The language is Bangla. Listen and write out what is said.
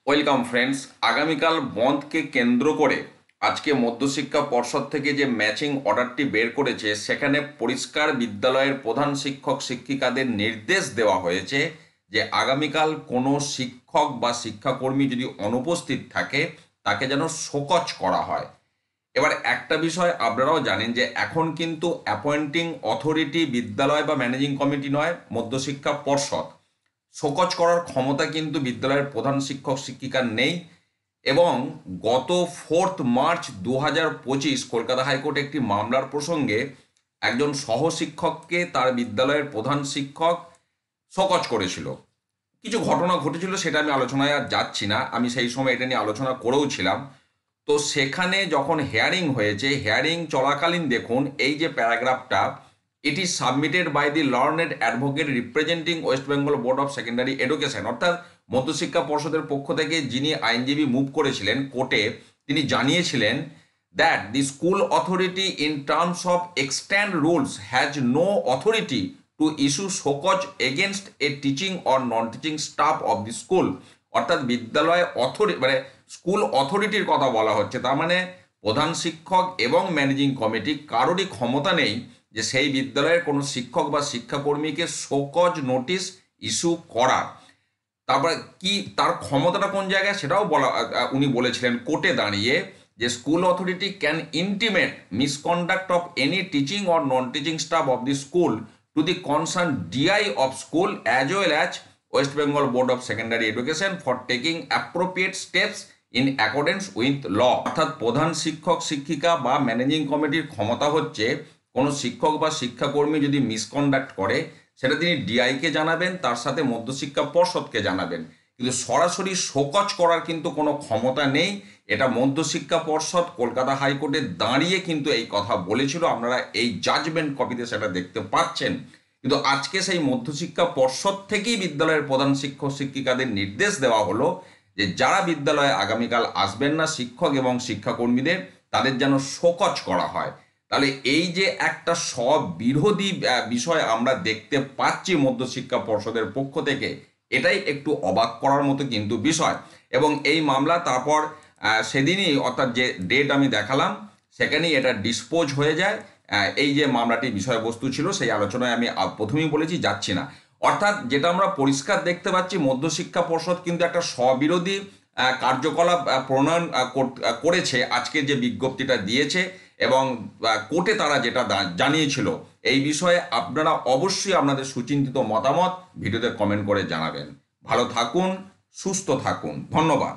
Welcome friends. আগামীকাল বন্ধকে কেন্দ্র করে আজকে মধ্যশিক্ষা পর্ষদ থেকে যে ম্যাচিং অর্ডারটি বের করেছে সেখানে পরিষ্কার বিদ্যালয়ের প্রধান শিক্ষক শিক্ষিকাদের নির্দেশ দেওয়া হয়েছে যে আগামীকাল কোনো শিক্ষক বা শিক্ষাকর্মী যদি অনুপস্থিত থাকে তাকে যেন শোকজ করা হয়। এবার একটা বিষয় আপনারাও জানেন যে এখন কিন্তু অ্যাপয়েন্টিং অথরিটি বিদ্যালয় বা ম্যানেজিং কমিটি নয়, মধ্যশিক্ষা পর্ষদ। শোকজ করার ক্ষমতা কিন্তু বিদ্যালয়ের প্রধান শিক্ষক শিক্ষিকার নেই। এবং গত 4 মার্চ 2025 কলকাতা হাইকোর্টে একটি মামলার প্রসঙ্গে একজন সহশিক্ষককে তার বিদ্যালয়ের প্রধান শিক্ষক শোকজ করেছিল। কিছু ঘটনা ঘটেছিল, সেটা আমি আলোচনায় আর যাচ্ছি না, আমি সেই সময় এটা নিয়ে আলোচনা করেও ছিলাম। তো সেখানে যখন হেয়ারিং হয়েছে, হেয়ারিং চলাকালীন দেখুন এই যে প্যারাগ্রাফটা, it is submitted by the learned advocate representing West Bengal board of secondary education, অর্থাৎ মধ্যশিক্ষা পর্ষদের পক্ষ থেকে যিনি আইনজীবী মুভ করেছিলেন কোর্টে, তিনি জানিয়েছিলেন that the school authority in terms of extant rules has no authority to issue show cause against a teaching or non teaching staff of the school. অর্থাৎ বিদ্যালয় মানে স্কুল অথরিটির কথা বলা হচ্ছে, তার মানে প্রধান শিক্ষক এবং ম্যানেজিং কমিটি কারোরই ক্ষমতা নেই যে সেই বিদ্যালয়ের কোনো শিক্ষক বা শিক্ষাকর্মীকে শোকজ নোটিশ ইস্যু করার। তারপরে কি তার ক্ষমতাটা কোন জায়গায় সেটাও উনি বলেছিলেন কোর্টে দাঁড়িয়ে যে school authority can intimate misconduct of any teaching or non teaching staff of the school to the concern DI of school as well as West Bengal board of secondary education for taking appropriate steps in accordance with law. অর্থাৎ প্রধান শিক্ষক শিক্ষিকা বা ম্যানেজিং কমিটির ক্ষমতা হচ্ছে কোনো শিক্ষক বা শিক্ষাকর্মী যদি মিসকন্ডাক্ট করে সেটা তিনি ডিআইকে জানাবেন, তার সাথে মধ্যশিক্ষা পর্ষদকে জানাবেন, কিন্তু সরাসরি শোকজ করার কিন্তু কোনো ক্ষমতা নেই। এটা মধ্যশিক্ষা পর্ষদ কলকাতা হাইকোর্টে দাঁড়িয়ে কিন্তু এই কথা বলেছিল, আপনারা এই জাজমেন্ট কপিতে সেটা দেখতে পাচ্ছেন। কিন্তু আজকে সেই মধ্যশিক্ষা পর্ষদ থেকেই বিদ্যালয়ের প্রধান শিক্ষক শিক্ষিকাদের নির্দেশ দেওয়া হলো যে যারা বিদ্যালয়ে আগামীকাল আসবেন না শিক্ষক এবং শিক্ষাকর্মীদের, তাদের যেন শোকজ করা হয়। তাহলে এই যে একটা সব বিরোধী বিষয় আমরা দেখতে পাচ্ছি মধ্যশিক্ষা পর্ষদের পক্ষ থেকে, এটাই একটু অবাক করার মতো কিন্তু বিষয়। এবং এই মামলা তারপর সেদিনই, অর্থাৎ যে ডেট আমি দেখালাম সেখানেই এটা ডিসপোজ হয়ে যায়। এই যে মামলাটির বিষয়বস্তু ছিল সেই আলোচনায় আমি প্রথমেই বলেছি, যাচ্ছি না। অর্থাৎ যেটা আমরা পরিষ্কার দেখতে পাচ্ছি, মধ্যশিক্ষা পর্ষদ কিন্তু একটা স্ববিরোধী কার্যকলাপ প্রণয়ন করেছে আজকে যে বিজ্ঞপ্তিটা দিয়েছে, এবং কোর্টে তারা যেটা জানিয়েছিল। এই বিষয়ে আপনারা অবশ্যই আপনাদের সুচিন্তিত মতামত ভিডিওতে কমেন্ট করে জানাবেন। ভালো থাকুন, সুস্থ থাকুন, ধন্যবাদ।